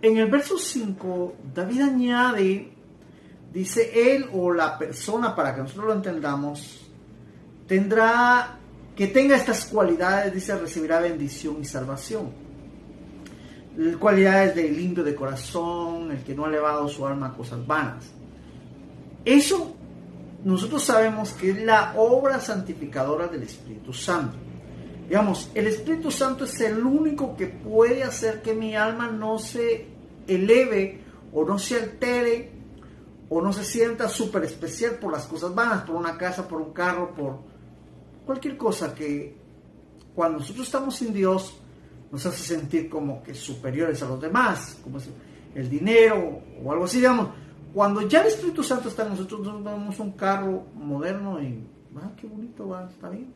En el verso 5, David añade, dice, él o la persona, para que nosotros lo entendamos, que tenga estas cualidades, dice, recibirá bendición y salvación. Cualidades de limpio de corazón, el que no ha elevado su alma a cosas vanas. Eso nosotros sabemos que es la obra santificadora del Espíritu Santo. Digamos, el Espíritu Santo es el único que puede hacer que mi alma no se eleve o no se altere o no se sienta súper especial por las cosas vanas, por una casa, por un carro, por cualquier cosa que cuando nosotros estamos sin Dios nos hace sentir como que superiores a los demás, como es el dinero o algo así, digamos. Cuando ya el Espíritu Santo está en nosotros, nos vemos un carro moderno y, qué bonito va, está bien.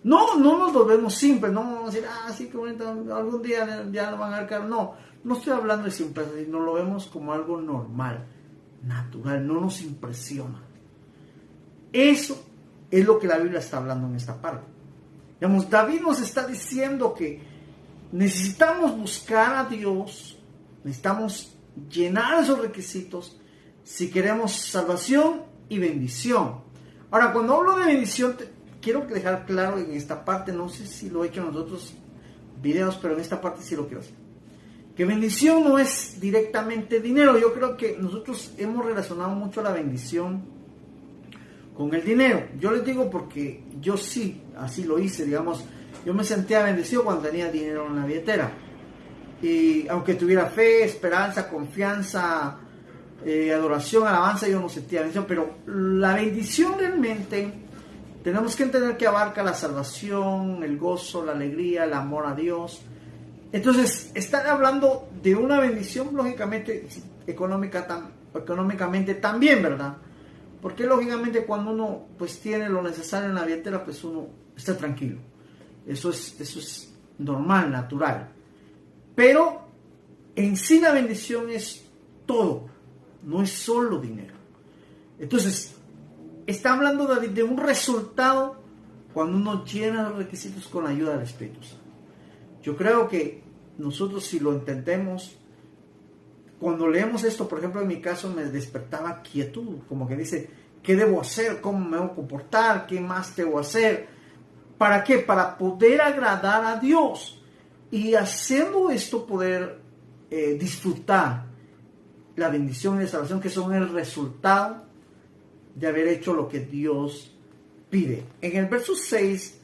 No nos volvemos simples, no vamos a decir, sí, qué bonito, algún día ya no van a dar carro. No estoy hablando de simpleza, sino lo vemos como algo normal, natural, no nos impresiona. Eso es lo que la Biblia está hablando en esta parte. Digamos, David nos está diciendo que necesitamos buscar a Dios, necesitamos llenar esos requisitos si queremos salvación y bendición. Ahora, cuando hablo de bendición, quiero dejar claro en esta parte, no sé si lo he hecho en los otros videos, pero en esta parte sí lo quiero hacer, que bendición no es directamente dinero. Yo creo que nosotros hemos relacionado mucho la bendición con el dinero. Yo les digo porque yo sí, así lo hice, digamos, yo me sentía bendecido cuando tenía dinero en la billetera. Y aunque tuviera fe, esperanza, confianza, adoración, alabanza, yo no sentía bendición. Pero la bendición realmente tenemos que entender que abarca la salvación, el gozo, la alegría, el amor a Dios. Entonces, estar hablando de una bendición, lógicamente, económicamente también, ¿verdad? Porque lógicamente cuando uno pues tiene lo necesario en la billetera, pues uno está tranquilo. Eso es normal, natural. Pero en sí la bendición es todo, no es solo dinero. Entonces, está hablando David de un resultado cuando uno llena los requisitos con la ayuda del Espíritu Santo. Yo creo que nosotros, si lo entendemos, cuando leemos esto, por ejemplo, en mi caso me despertaba quietud, como que dice, ¿qué debo hacer? ¿Cómo me debo comportar? ¿Qué más debo hacer? ¿Para qué? Para poder agradar a Dios. Y haciendo esto poder disfrutar la bendición y la salvación, que son el resultado de haber hecho lo que Dios pide. En el verso 6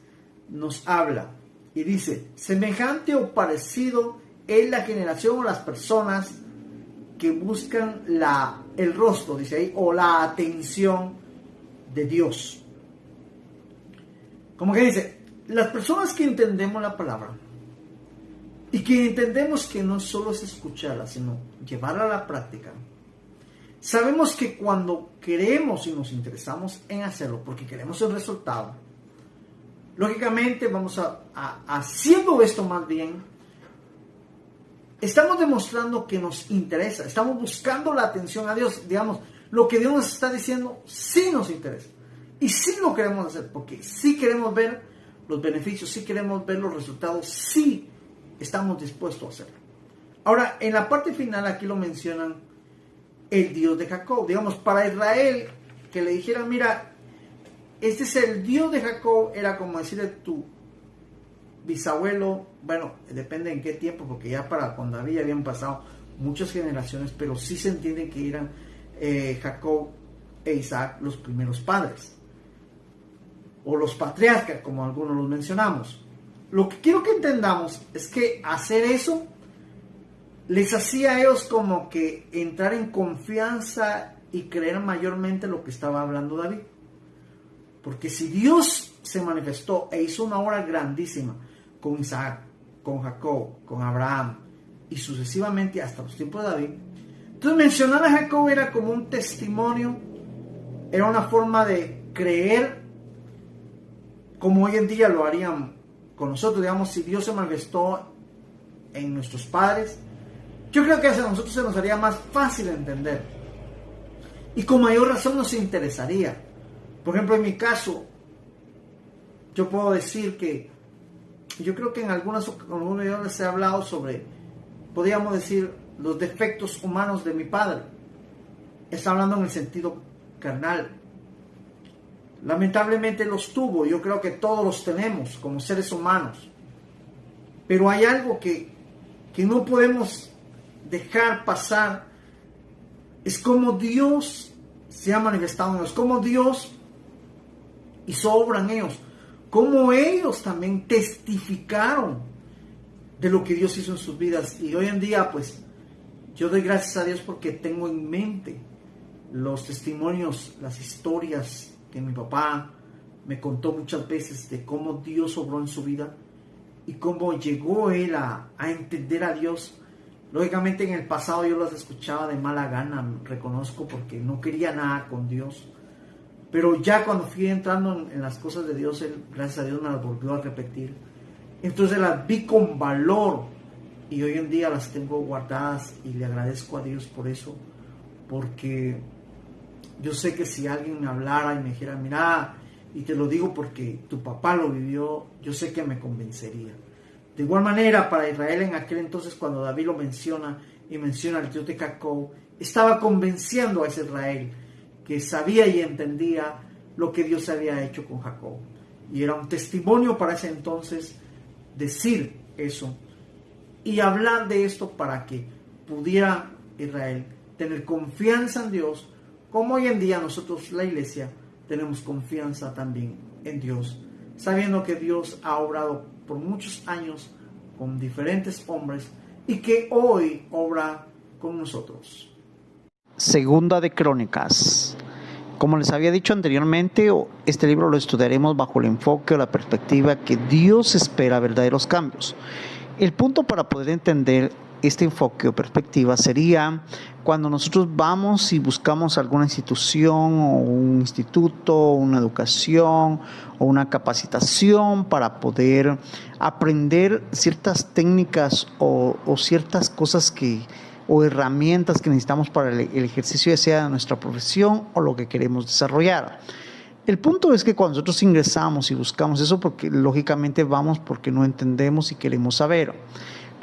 nos habla y dice, semejante o parecido es la generación o las personas que buscan el rostro, dice ahí, o la atención de Dios. Como que dice, las personas que entendemos la palabra y que entendemos que no solo es escucharla, sino llevarla a la práctica, sabemos que cuando queremos y nos interesamos en hacerlo, porque queremos el resultado, lógicamente vamos haciendo esto más bien, estamos demostrando que nos interesa, estamos buscando la atención a Dios, digamos, lo que Dios nos está diciendo sí nos interesa. Y sí lo queremos hacer, porque sí queremos ver los beneficios, sí queremos ver los resultados, sí estamos dispuestos a hacerlo. Ahora, en la parte final aquí lo mencionan el Dios de Jacob. Digamos, para Israel, que le dijeran, mira, este es el Dios de Jacob, era como decirle tu bisabuelo, bueno, depende en qué tiempo, porque ya para cuando habían pasado muchas generaciones, pero sí se entiende que eran Jacob e Isaac los primeros padres, o los patriarcas, como algunos los mencionamos. Lo que quiero que entendamos es que hacer eso les hacía a ellos como que entrar en confianza y creer mayormente lo que estaba hablando David. Porque si Dios se manifestó e hizo una obra grandísima con Isaac, con Jacob, con Abraham y sucesivamente hasta los tiempos de David, entonces mencionar a Jacob era como un testimonio, era una forma de creer como hoy en día lo harían con nosotros. Digamos, si Dios se manifestó en nuestros padres, yo creo que a nosotros se nos haría más fácil entender y con mayor razón nos interesaría. Por ejemplo, en mi caso, yo puedo decir que yo creo que en algunos videos les he hablado sobre, podríamos decir, los defectos humanos de mi padre. Está hablando en el sentido carnal. Lamentablemente los tuvo, yo creo que todos los tenemos como seres humanos. Pero hay algo que no podemos dejar pasar. Es como Dios se ha manifestado en ellos, como Dios hizo obra en ellos, como ellos también testificaron de lo que Dios hizo en sus vidas. Y hoy en día, pues, yo doy gracias a Dios porque tengo en mente los testimonios, las historias que mi papá me contó muchas veces de cómo Dios obró en su vida y cómo llegó él a entender a Dios. Lógicamente en el pasado yo las escuchaba de mala gana, reconozco, porque no quería nada con Dios. Pero ya cuando fui entrando en las cosas de Dios, Él, gracias a Dios, me las volvió a repetir. Entonces las vi con valor y hoy en día las tengo guardadas y le agradezco a Dios por eso. Porque yo sé que si alguien me hablara y me dijera, mira, y te lo digo porque tu papá lo vivió, yo sé que me convencería. De igual manera, para Israel en aquel entonces, cuando David lo menciona y menciona al Dios de Jacob, estaba convenciendo a ese Israel que sabía y entendía lo que Dios había hecho con Jacob. Y era un testimonio para ese entonces decir eso y hablar de esto para que pudiera Israel tener confianza en Dios, como hoy en día nosotros, la iglesia, tenemos confianza también en Dios, sabiendo que Dios ha obrado por muchos años con diferentes hombres y que hoy obra con nosotros. Segunda de Crónicas. Como les había dicho anteriormente, este libro lo estudiaremos bajo el enfoque o la perspectiva que Dios espera verdaderos cambios. El punto para poder entender este enfoque o perspectiva sería cuando nosotros vamos y buscamos alguna institución o un instituto, una educación o una capacitación para poder aprender ciertas técnicas o ciertas cosas o herramientas que necesitamos para el ejercicio, ya sea de nuestra profesión o lo que queremos desarrollar. El punto es que cuando nosotros ingresamos y buscamos eso, porque lógicamente vamos porque no entendemos y queremos saber.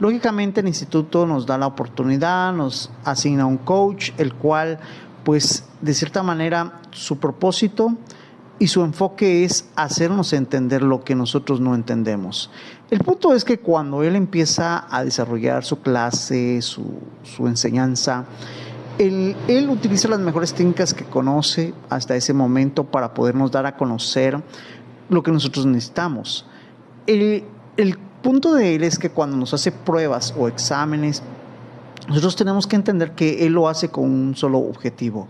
Lógicamente el instituto nos da la oportunidad, nos asigna un coach, el cual, pues, de cierta manera, su propósito y su enfoque es hacernos entender lo que nosotros no entendemos. El punto es que cuando él empieza a desarrollar su clase, su enseñanza, él utiliza las mejores técnicas que conoce hasta ese momento para podernos dar a conocer lo que nosotros necesitamos. El punto de él es que cuando nos hace pruebas o exámenes, nosotros tenemos que entender que él lo hace con un solo objetivo: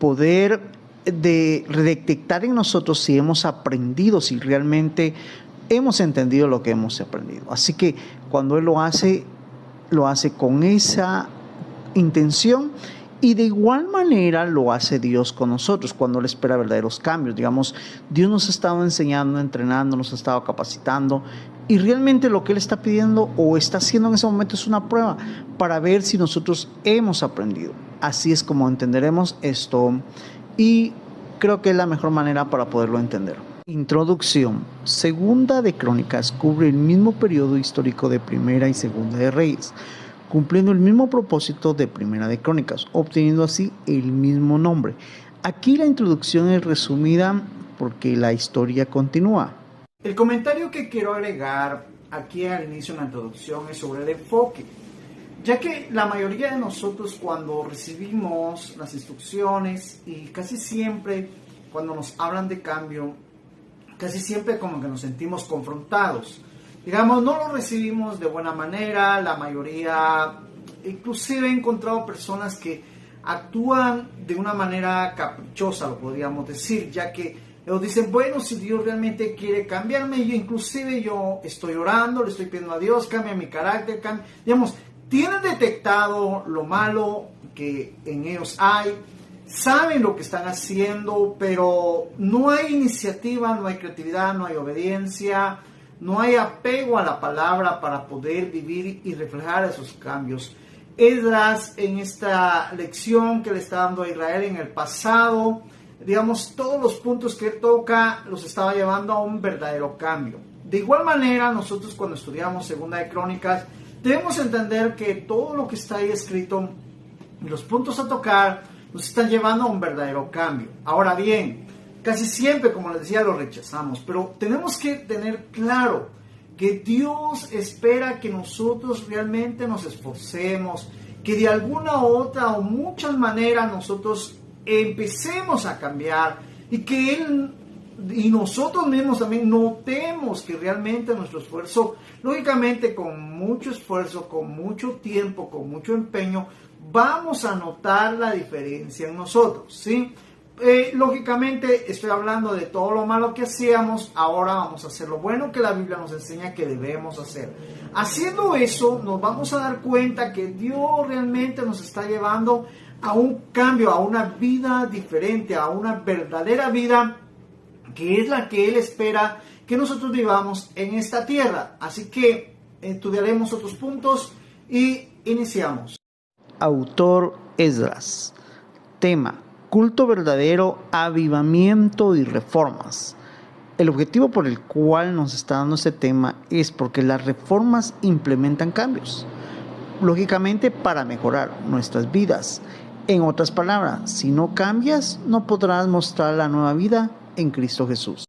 poder detectar en nosotros si hemos aprendido, si realmente hemos entendido lo que hemos aprendido. Así que cuando él lo hace con esa intención. Y de igual manera lo hace Dios con nosotros cuando Él espera verdaderos cambios. Digamos, Dios nos ha estado enseñando, entrenando, nos ha estado capacitando. Y realmente lo que Él está pidiendo o está haciendo en ese momento es una prueba para ver si nosotros hemos aprendido. Así es como entenderemos esto. Y creo que es la mejor manera para poderlo entender. Introducción. Segunda de Crónicas cubre el mismo periodo histórico de Primera y Segunda de Reyes, cumpliendo el mismo propósito de Primera de Crónicas, obteniendo así el mismo nombre. Aquí la introducción es resumida porque la historia continúa. El comentario que quiero agregar aquí al inicio de la introducción es sobre el enfoque, ya que la mayoría de nosotros cuando recibimos las instrucciones y casi siempre cuando nos hablan de cambio, casi siempre como que nos sentimos confrontados. Digamos, no lo recibimos de buena manera, la mayoría, inclusive he encontrado personas que actúan de una manera caprichosa, lo podríamos decir, ya que ellos dicen, bueno, si Dios realmente quiere cambiarme, yo estoy orando, le estoy pidiendo a Dios, cambia mi carácter, digamos, tienen detectado lo malo que en ellos hay, saben lo que están haciendo, pero no hay iniciativa, no hay creatividad, no hay obediencia, no hay apego a la palabra para poder vivir y reflejar esos cambios. Esdras, en esta lección que le está dando a Israel en el pasado, digamos, todos los puntos que él toca los estaba llevando a un verdadero cambio. De igual manera, nosotros cuando estudiamos Segunda de Crónicas, debemos entender que todo lo que está ahí escrito y los puntos a tocar nos están llevando a un verdadero cambio. Ahora bien, casi siempre, como les decía, lo rechazamos, pero tenemos que tener claro que Dios espera que nosotros realmente nos esforcemos, que de alguna u otra o muchas maneras nosotros empecemos a cambiar y que Él y nosotros mismos también notemos que realmente nuestro esfuerzo, lógicamente con mucho esfuerzo, con mucho tiempo, con mucho empeño, vamos a notar la diferencia en nosotros, ¿sí? Lógicamente estoy hablando de todo lo malo que hacíamos, ahora vamos a hacer lo bueno que la Biblia nos enseña que debemos hacer. Haciendo eso nos vamos a dar cuenta que Dios realmente nos está llevando a un cambio, a una vida diferente, a una verdadera vida que es la que Él espera que nosotros vivamos en esta tierra. Así que estudiaremos otros puntos y iniciamos. Autor Esdras. Tema: culto verdadero, avivamiento y reformas. El objetivo por el cual nos está dando este tema es porque las reformas implementan cambios, lógicamente para mejorar nuestras vidas. En otras palabras, si no cambias, no podrás mostrar la nueva vida en Cristo Jesús.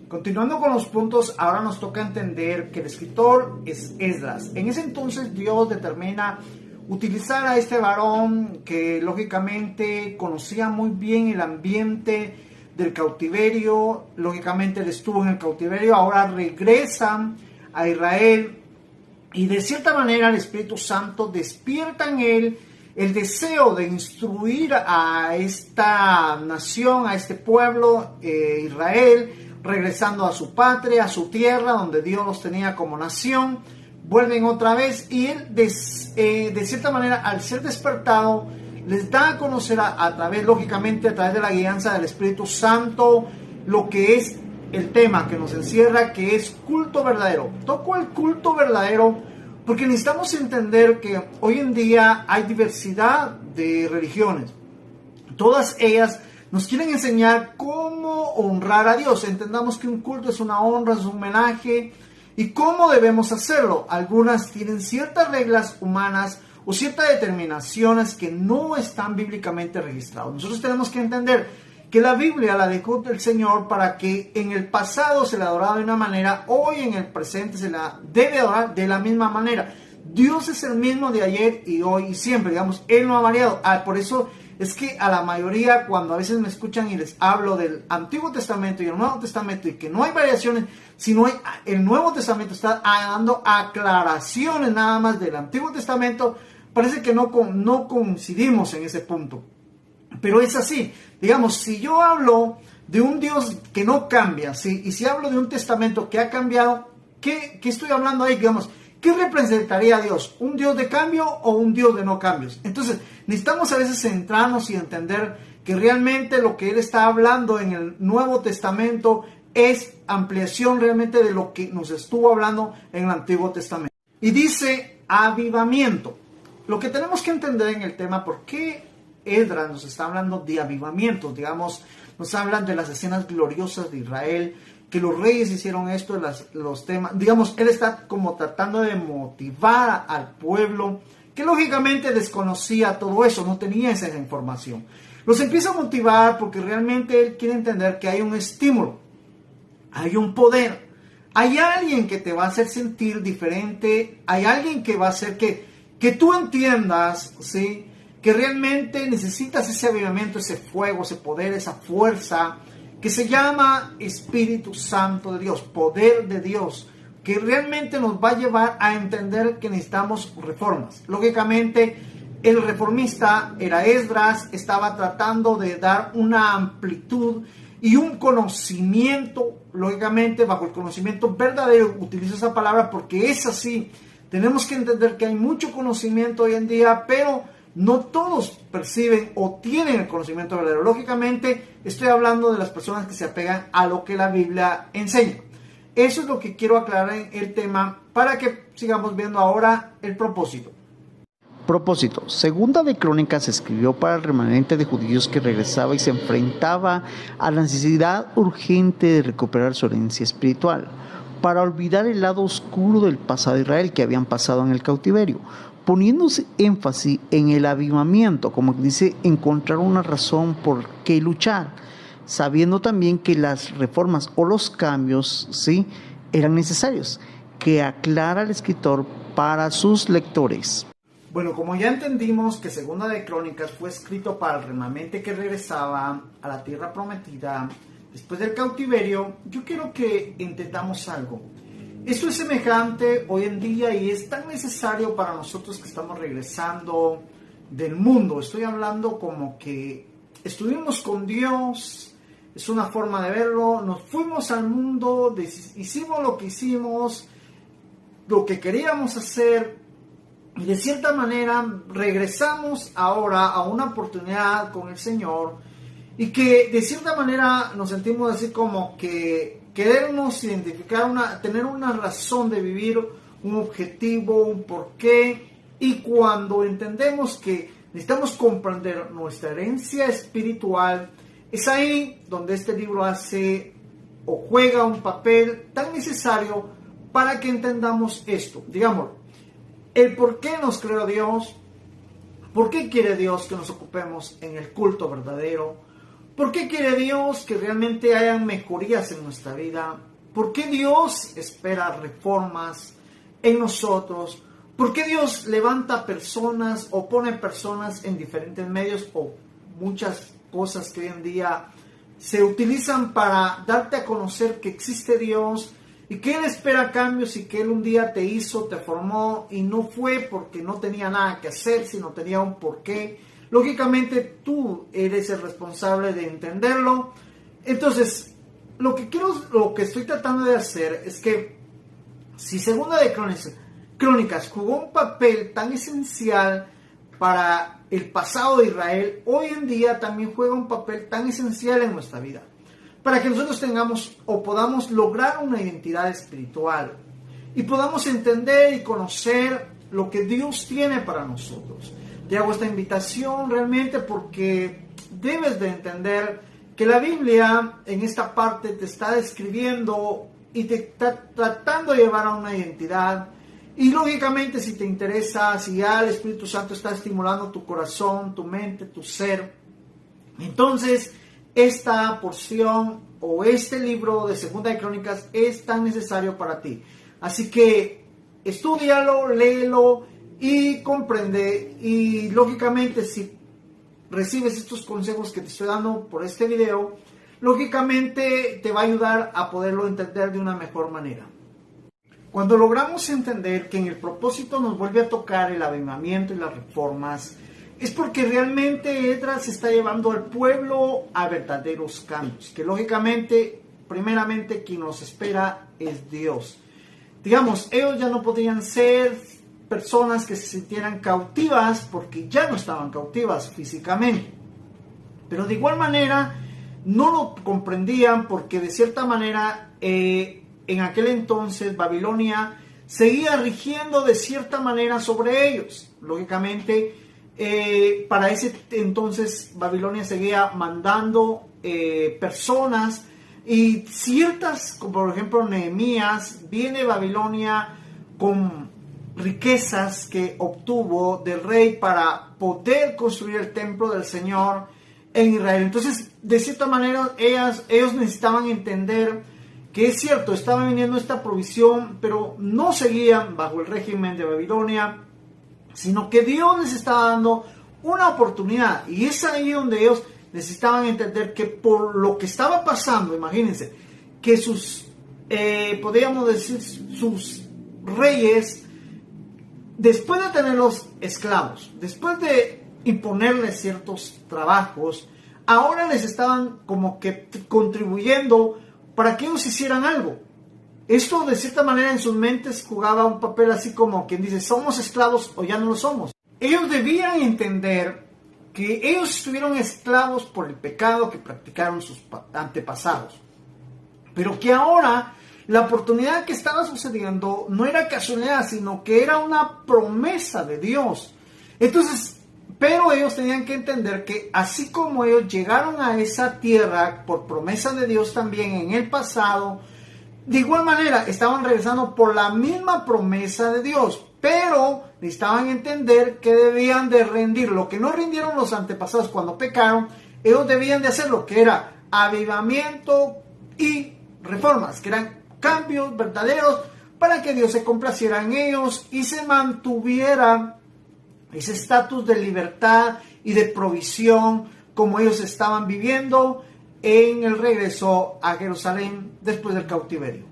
Continuando con los puntos, ahora nos toca entender que el escritor es Esdras. En ese entonces Dios determina utilizar a este varón que lógicamente conocía muy bien el ambiente del cautiverio. Lógicamente él estuvo en el cautiverio, ahora regresa a Israel y de cierta manera el Espíritu Santo despierta en él el deseo de instruir a esta nación, a este pueblo, Israel, regresando a su patria, a su tierra, donde Dios los tenía como nación. Vuelven otra vez y él, de cierta manera, al ser despertado, les da a conocer a través, lógicamente, a través de la guianza del Espíritu Santo, lo que es el tema que nos encierra, que es culto verdadero. Toco el culto verdadero porque necesitamos entender que hoy en día hay diversidad de religiones. Todas ellas nos quieren enseñar cómo honrar a Dios. Entendamos que un culto es una honra, es un homenaje. ¿Y cómo debemos hacerlo? Algunas tienen ciertas reglas humanas o ciertas determinaciones que no están bíblicamente registradas. Nosotros tenemos que entender que la Biblia la dejó el Señor para que en el pasado se la adoraba de una manera, hoy en el presente se la debe adorar de la misma manera. Dios es el mismo de ayer y hoy y siempre, digamos, Él no ha variado. Por eso es que a la mayoría, cuando a veces me escuchan y les hablo del Antiguo Testamento y el Nuevo Testamento y que no hay variaciones, sino el Nuevo Testamento está dando aclaraciones nada más del Antiguo Testamento, parece que no coincidimos en ese punto. Pero es así, digamos, si yo hablo de un Dios que no cambia, ¿sí? Y si hablo de un testamento que ha cambiado, ¿qué estoy hablando ahí? Digamos, ¿qué representaría a Dios? ¿Un Dios de cambio o un Dios de no cambios? Entonces, necesitamos a veces centrarnos y entender que realmente lo que Él está hablando en el Nuevo Testamento es ampliación realmente de lo que nos estuvo hablando en el Antiguo Testamento. Y dice avivamiento. Lo que tenemos que entender en el tema, ¿por qué Esdras nos está hablando de avivamientos? Digamos, nos hablan de las escenas gloriosas de Israel, que los reyes hicieron esto, los temas, digamos, él está como tratando de motivar al pueblo, que lógicamente desconocía todo eso, no tenía esa información. Los empieza a motivar porque realmente él quiere entender que hay un estímulo, hay un poder, hay alguien que te va a hacer sentir diferente, hay alguien que va a hacer que tú entiendas, ¿sí?, que realmente necesitas ese avivamiento, ese fuego, ese poder, esa fuerza, que se llama Espíritu Santo de Dios, poder de Dios, que realmente nos va a llevar a entender que necesitamos reformas. Lógicamente, el reformista era Esdras, estaba tratando de dar una amplitud y un conocimiento, lógicamente, bajo el conocimiento verdadero, utilizo esa palabra porque es así. Tenemos que entender que hay mucho conocimiento hoy en día, pero no todos perciben o tienen el conocimiento verdadero. Lógicamente, estoy hablando de las personas que se apegan a lo que la Biblia enseña. Eso es lo que quiero aclarar en el tema para que sigamos viendo ahora el propósito. Propósito. Segunda de Crónicas se escribió para el remanente de judíos que regresaba y se enfrentaba a la necesidad urgente de recuperar su herencia espiritual. para olvidar el lado oscuro del pasado de Israel que habían pasado en el cautiverio, poniéndose énfasis en el avivamiento, como dice, encontrar una razón por qué luchar, sabiendo también que las reformas o los cambios, ¿sí?, eran necesarios, que aclara el escritor para sus lectores. Bueno, como ya entendimos que Segunda de Crónicas fue escrito para el remanente que regresaba a la tierra prometida después del cautiverio, yo quiero que entendamos algo. Esto es semejante hoy en día y es tan necesario para nosotros que estamos regresando del mundo. Estoy hablando como que estuvimos con Dios, es una forma de verlo, nos fuimos al mundo, hicimos lo que hicimos, lo que queríamos hacer, y de cierta manera regresamos ahora a una oportunidad con el Señor, y que de cierta manera nos sentimos así como que querernos identificar, tener una razón de vivir, un objetivo, un porqué. Y cuando entendemos que necesitamos comprender nuestra herencia espiritual, es ahí donde este libro hace o juega un papel tan necesario para que entendamos esto. Digamos, el por qué nos creó Dios, por qué quiere Dios que nos ocupemos en el culto verdadero, por qué quiere Dios que realmente hayan mejorías en nuestra vida, por qué Dios espera reformas en nosotros, por qué Dios levanta personas o pone personas en diferentes medios o muchas cosas que hoy en día se utilizan para darte a conocer que existe Dios y que Él espera cambios y que Él un día te hizo, te formó y no fue porque no tenía nada que hacer, sino tenía un porqué. Lógicamente tú eres el responsable de entenderlo. Entonces, lo que estoy tratando de hacer es que si Segunda de Crónicas jugó un papel tan esencial para el pasado de Israel, hoy en día también juega un papel tan esencial en nuestra vida, para que nosotros tengamos o podamos lograr una identidad espiritual y podamos entender y conocer lo que Dios tiene para nosotros. Te hago esta invitación realmente porque debes de entender que la Biblia en esta parte te está describiendo y te está tratando de llevar a una identidad. Y lógicamente si te interesa, si ya el Espíritu Santo está estimulando tu corazón, tu mente, tu ser, entonces esta porción o este libro de Segunda de Crónicas es tan necesario para ti. Así que estúdialo, léelo y comprende. Y lógicamente si recibes estos consejos que te estoy dando por este video, lógicamente te va a ayudar a poderlo entender de una mejor manera. Cuando logramos entender que en el propósito nos vuelve a tocar el avivamiento y las reformas, es porque realmente Esdras está llevando al pueblo a verdaderos cambios, que lógicamente, primeramente, quien nos espera es Dios. Digamos, ellos ya no podían ser personas que se sintieran cautivas porque ya no estaban cautivas físicamente. Pero de igual manera, no lo comprendían porque de cierta manera en aquel entonces Babilonia seguía rigiendo de cierta manera sobre ellos. Lógicamente, para ese entonces Babilonia seguía mandando personas y ciertas, como por ejemplo Nehemías, viene Babilonia con riquezas que obtuvo del rey para poder construir el templo del Señor en Israel. Entonces, de cierta manera, ellos necesitaban entender que es cierto, estaba viniendo esta provisión, pero no seguían bajo el régimen de Babilonia, sino que Dios les estaba dando una oportunidad. Y es ahí donde ellos necesitaban entender que por lo que estaba pasando, imagínense, que podríamos decir, sus reyes, después de tenerlos esclavos, después de imponerles ciertos trabajos, ahora les estaban como que contribuyendo para que ellos hicieran algo. Esto de cierta manera en sus mentes jugaba un papel así como quien dice, ¿somos esclavos o ya no lo somos? Ellos debían entender que ellos estuvieron esclavos por el pecado que practicaron sus antepasados, pero que ahora la oportunidad que estaba sucediendo no era casualidad, sino que era una promesa de Dios. Entonces, pero ellos tenían que entender que así como ellos llegaron a esa tierra por promesa de Dios también en el pasado, De igual manera, estaban regresando por la misma promesa de Dios, pero necesitaban entender que debían de rendir. Lo que no rindieron los antepasados cuando pecaron, ellos debían de hacer lo que era avivamiento y reformas, que eran cambios verdaderos para que Dios se complaciera en ellos y se mantuviera ese estatus de libertad y de provisión como ellos estaban viviendo en el regreso a Jerusalén después del cautiverio.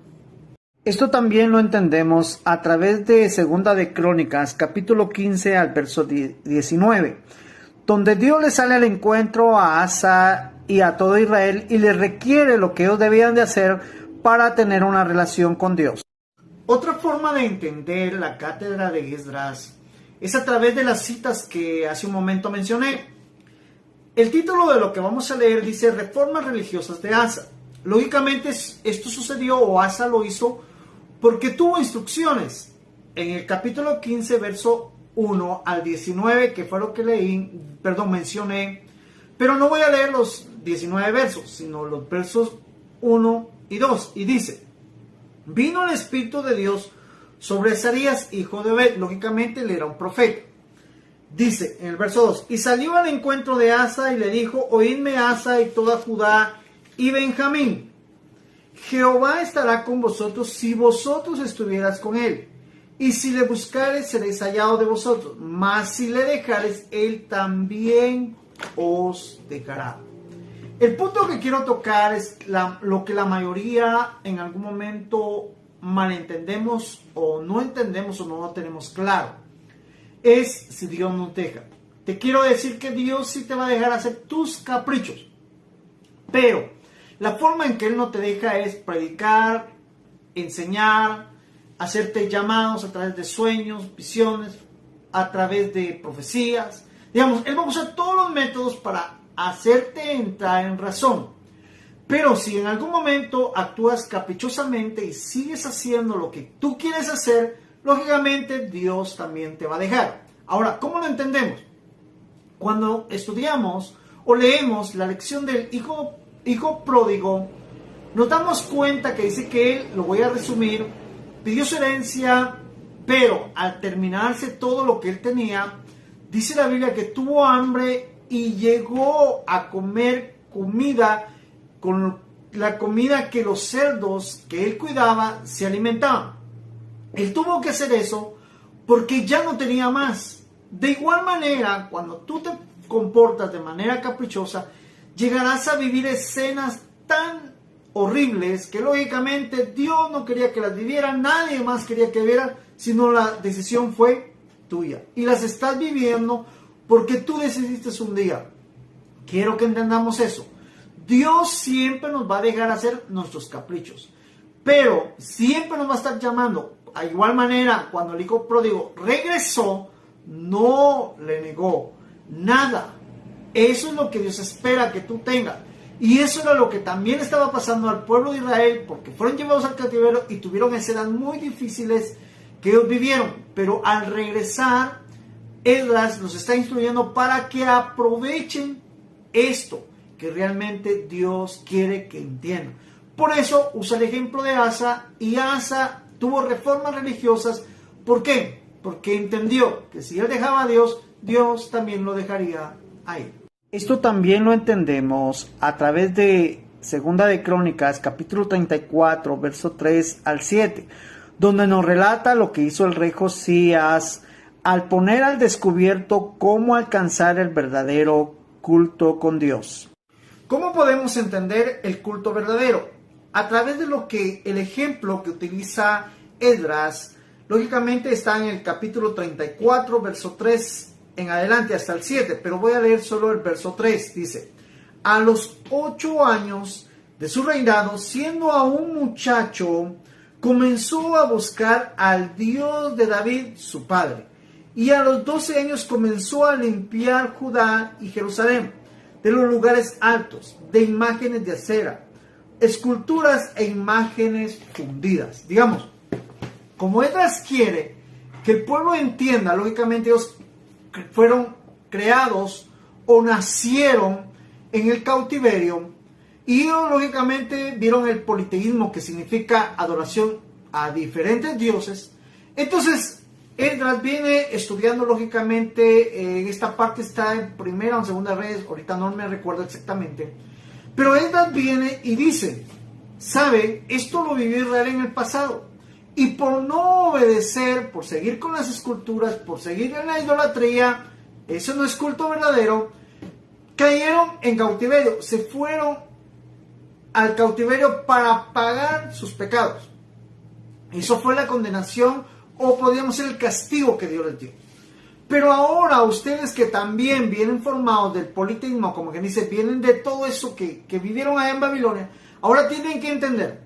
Esto también lo entendemos a través de Segunda de Crónicas, capítulo 15 al verso 19, donde Dios le sale al encuentro a Asa y a todo Israel y le requiere lo que ellos debían de hacer para tener una relación con Dios. Otra forma de entender la cátedra de Esdras es a través de las citas que hace un momento mencioné. El título de lo que vamos a leer dice Reformas religiosas de Asa. Lógicamente esto sucedió o Asa lo hizo porque tuvo instrucciones. En el capítulo 15, verso 1 al 19, que fue lo que mencioné, pero no voy a leer los 19 versos, sino los versos 1 y 2, y dice: vino el Espíritu de Dios sobre Azarías, hijo de Obed. Lógicamente él era un profeta. Dice en el verso 2: y salió al encuentro de Asa y le dijo: oídme Asa y toda Judá y Benjamín, Jehová estará con vosotros si vosotros estuvieras con él, y si le buscares seréis hallados de vosotros, mas si le dejares, él también os dejará. El punto que quiero tocar es lo que la mayoría en algún momento malentendemos o no entendemos o no lo tenemos claro. Es si Dios nos deja. Te quiero decir que Dios sí te va a dejar hacer tus caprichos. Pero la forma en que Él no te deja es predicar, enseñar, hacerte llamados a través de sueños, visiones, a través de profecías. Digamos, Él va a usar todos los métodos para hacerte entrar en razón. Pero si en algún momento actúas caprichosamente y sigues haciendo lo que tú quieres hacer, lógicamente Dios también te va a dejar. Ahora, ¿cómo lo entendemos? Cuando estudiamos o leemos la lección del hijo pródigo, nos damos cuenta que dice que él, lo voy a resumir, pidió su herencia, pero al terminarse todo lo que él tenía, dice la Biblia que tuvo hambre y llegó a comer comida con la comida que los cerdos que él cuidaba se alimentaban. Él tuvo que hacer eso porque ya no tenía más. De igual manera, cuando tú te comportas de manera caprichosa, llegarás a vivir escenas tan horribles que lógicamente Dios no quería que las viviera, nadie más quería que vieran, sino la decisión fue tuya. Y las estás viviendo porque tú decidiste un día. Quiero que entendamos eso. Dios siempre nos va a dejar hacer nuestros caprichos, pero siempre nos va a estar llamando. A igual manera, cuando el hijo pródigo regresó, no le negó nada. Eso es lo que Dios espera que tú tengas. Y eso era lo que también estaba pasando al pueblo de Israel, porque fueron llevados al cautiverio y tuvieron escenas muy difíciles que ellos vivieron. Pero al regresar, Esdras los está instruyendo para que aprovechen esto que realmente Dios quiere que entiendan. Por eso usa el ejemplo de Asa, y Asa tuvo reformas religiosas. ¿Por qué? Porque entendió que si él dejaba a Dios, Dios también lo dejaría a él. Esto también lo entendemos a través de Segunda de Crónicas, capítulo 34, verso 3 al 7, donde nos relata lo que hizo el rey Josías al poner al descubierto cómo alcanzar el verdadero culto con Dios. ¿Cómo podemos entender el culto verdadero? A través de lo que el ejemplo que utiliza Esdras, lógicamente está en el capítulo 34, verso 3 en adelante hasta el 7, pero voy a leer solo el verso 3. Dice: a los 8 años de su reinado, siendo aún muchacho, comenzó a buscar al Dios de David, su padre, y a los 12 años comenzó a limpiar Judá y Jerusalén de los lugares altos, de imágenes de acera, esculturas e imágenes fundidas. Digamos, como Esdras quiere que el pueblo entienda, lógicamente ellos fueron creados o nacieron en el cautiverio, Y ellos, lógicamente, vieron el politeísmo, que significa adoración a diferentes dioses. Entonces, Esdras viene estudiando, lógicamente, esta parte está en Primera o Segunda Reyes, ahorita no me recuerdo exactamente. Pero Esdras viene y dice, ¿sabe? Esto lo vivió Israel en el pasado. Y por no obedecer, por seguir con las esculturas, por seguir en la idolatría, eso no es culto verdadero, cayeron en cautiverio, se fueron al cautiverio para pagar sus pecados. Eso fue la condenación, o podríamos ser el castigo que Dios les dio. Pero ahora ustedes que también vienen formados del politeísmo, como que dice, vienen de todo eso que vivieron allá en Babilonia, ahora tienen que entender,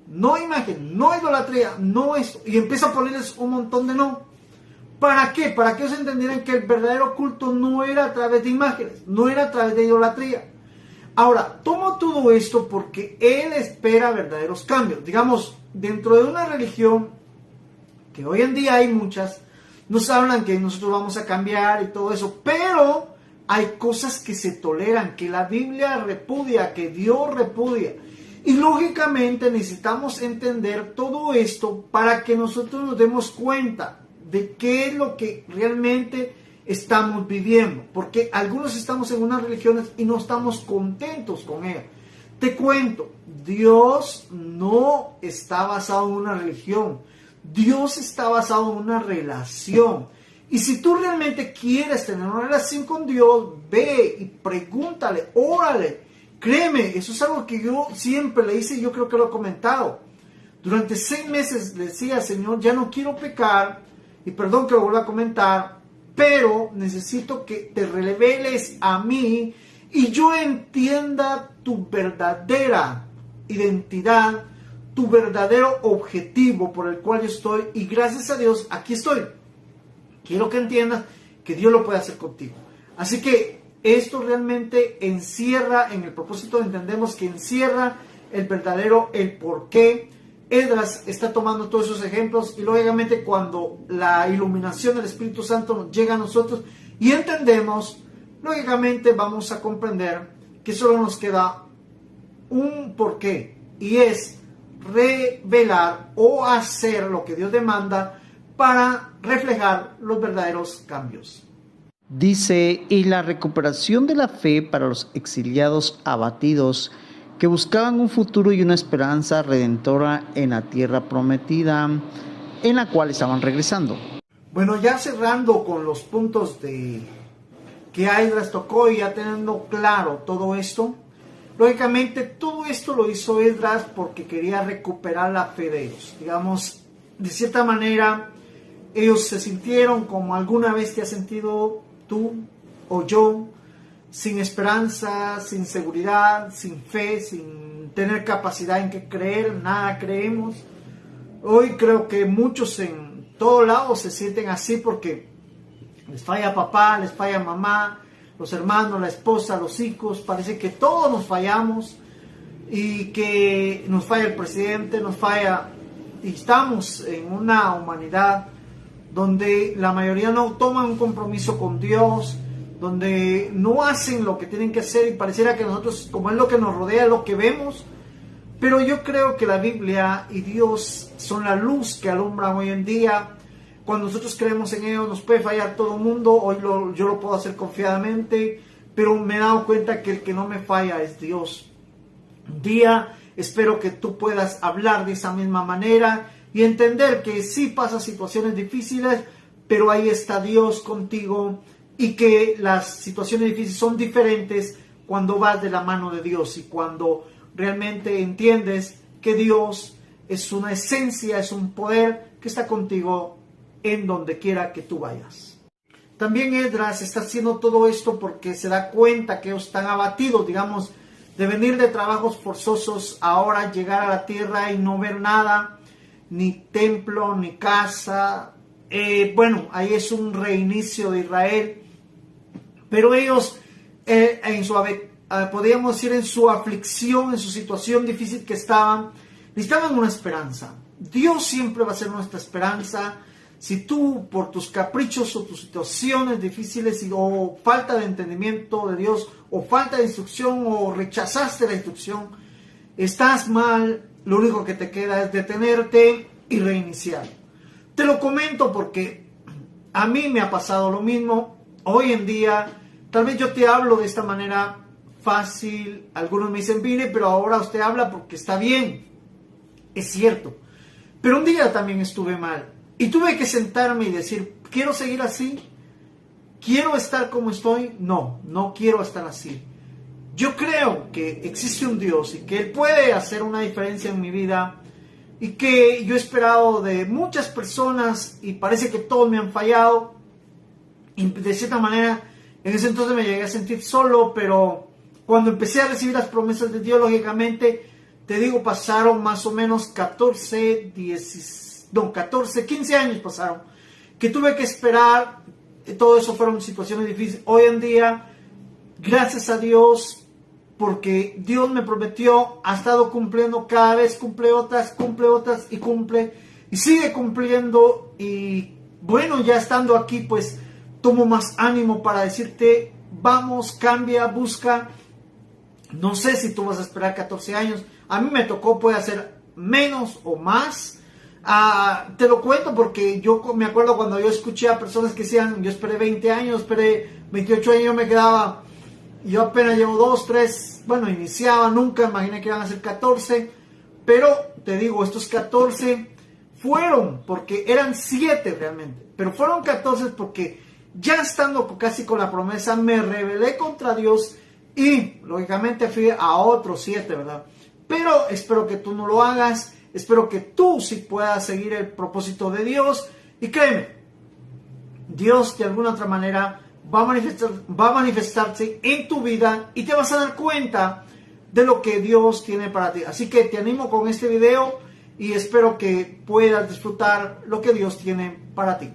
no imagen, no idolatría, no esto, y empieza a ponerles un montón de no. ¿Para qué? Para que ellos entendieran que el verdadero culto no era a través de imágenes, no era a través de idolatría. Ahora, tomo todo esto porque Él espera verdaderos cambios. Digamos, dentro de una religión, que hoy en día hay muchas, nos hablan que nosotros vamos a cambiar y todo eso, pero hay cosas que se toleran, que la Biblia repudia, que Dios repudia. Y lógicamente necesitamos entender todo esto para que nosotros nos demos cuenta de qué es lo que realmente estamos viviendo, porque algunos estamos en unas religiones y no estamos contentos con ellas. Te cuento, Dios no está basado en una religión, Dios está basado en una relación. Y si tú realmente quieres tener una relación con Dios, ve y pregúntale, órale. Créeme, eso es algo que yo siempre le hice y yo creo que lo he comentado. Durante 6 meses le decía, Señor, ya no quiero pecar, y perdón que lo vuelva a comentar, pero necesito que te reveles a mí y yo entienda tu verdadera identidad, tu verdadero objetivo por el cual yo estoy, y gracias a Dios aquí estoy. Quiero que entiendas que Dios lo puede hacer contigo. Así que esto realmente encierra, en el propósito entendemos que encierra el verdadero, el por qué Esdras está tomando todos esos ejemplos, y lógicamente cuando la iluminación del Espíritu Santo nos llega a nosotros y entendemos, lógicamente vamos a comprender que solo nos queda un porqué, y es revelar o hacer lo que Dios demanda para reflejar los verdaderos cambios. Dice, y la recuperación de la fe para los exiliados abatidos que buscaban un futuro y una esperanza redentora en la tierra prometida, en la cual estaban regresando. Bueno, ya cerrando con los puntos que Esdras tocó y ya teniendo claro todo esto, lógicamente todo esto lo hizo Esdras porque quería recuperar la fe de ellos. Digamos, de cierta manera, ellos se sintieron como alguna vez te has sentido tú o yo, sin esperanza, sin seguridad, sin fe, sin tener capacidad en qué creer, nada creemos. Hoy creo que muchos en todos lados se sienten así porque les falla papá, les falla mamá, los hermanos, la esposa, los hijos, parece que todos nos fallamos y que nos falla el presidente, nos falla, y estamos en una humanidad donde la mayoría no toman un compromiso con Dios, donde no hacen lo que tienen que hacer y pareciera que nosotros, como es lo que nos rodea, es lo que vemos. Pero yo creo que la Biblia y Dios son la luz que alumbran hoy en día. Cuando nosotros creemos en ellos, nos puede fallar todo el mundo. Hoy yo lo puedo hacer confiadamente, pero me he dado cuenta que el que no me falla es Dios. Un día espero que tú puedas hablar de esa misma manera y entender que sí pasas situaciones difíciles, pero ahí está Dios contigo, y que las situaciones difíciles son diferentes cuando vas de la mano de Dios y cuando realmente entiendes que Dios es una esencia, es un poder que está contigo en donde quiera que tú vayas. También Esdras está haciendo todo esto porque se da cuenta que ellos están abatidos, digamos, de venir de trabajos forzosos, ahora llegar a la tierra y no ver nada, ni templo, ni casa. Bueno, ahí es un reinicio de Israel. Pero ellos, podríamos decir, en su aflicción, en su situación difícil que estaban, necesitaban una esperanza. Dios siempre va a ser nuestra esperanza. Si tú, por tus caprichos o tus situaciones difíciles o falta de entendimiento de Dios o falta de instrucción o rechazaste la instrucción, estás mal, lo único que te queda es detenerte y reiniciar. Te lo comento porque a mí me ha pasado lo mismo. Hoy en día, tal vez yo te hablo de esta manera fácil, algunos me dicen, Vine, pero ahora usted habla porque está bien. Es cierto. Pero un día también estuve mal. Y tuve que sentarme y decir, ¿quiero seguir así? ¿Quiero estar como estoy? No, no quiero estar así. Yo creo que existe un Dios y que Él puede hacer una diferencia en mi vida y que yo he esperado de muchas personas y parece que todos me han fallado. Y de cierta manera, en ese entonces me llegué a sentir solo, pero cuando empecé a recibir las promesas de Dios, lógicamente, te digo, pasaron más o menos 15 años pasaron, que tuve que esperar. Todo eso fueron situaciones difíciles. Hoy en día, gracias a Dios, porque Dios me prometió, ha estado cumpliendo, cada vez cumple otras y cumple, y sigue cumpliendo. Y bueno, ya estando aquí, pues tomo más ánimo para decirte, vamos, cambia, busca. No sé si tú vas a esperar 14 años, a mí me tocó, puede ser menos o más. Te lo cuento porque yo me acuerdo cuando yo escuché a personas que decían, yo esperé 20 años, esperé 28 años, yo me quedaba, yo apenas llevo 2, 3, bueno, iniciaba, nunca imaginé que iban a ser 14, pero te digo, estos 14 fueron, porque eran 7 realmente, pero fueron 14 porque ya estando casi con la promesa, me rebelé contra Dios y lógicamente fui a otros 7, ¿verdad? Pero espero que tú no lo hagas. Espero que tú sí puedas seguir el propósito de Dios. Y créeme, Dios de alguna otra manera va a manifestarse en tu vida y te vas a dar cuenta de lo que Dios tiene para ti. Así que te animo con este video y espero que puedas disfrutar lo que Dios tiene para ti.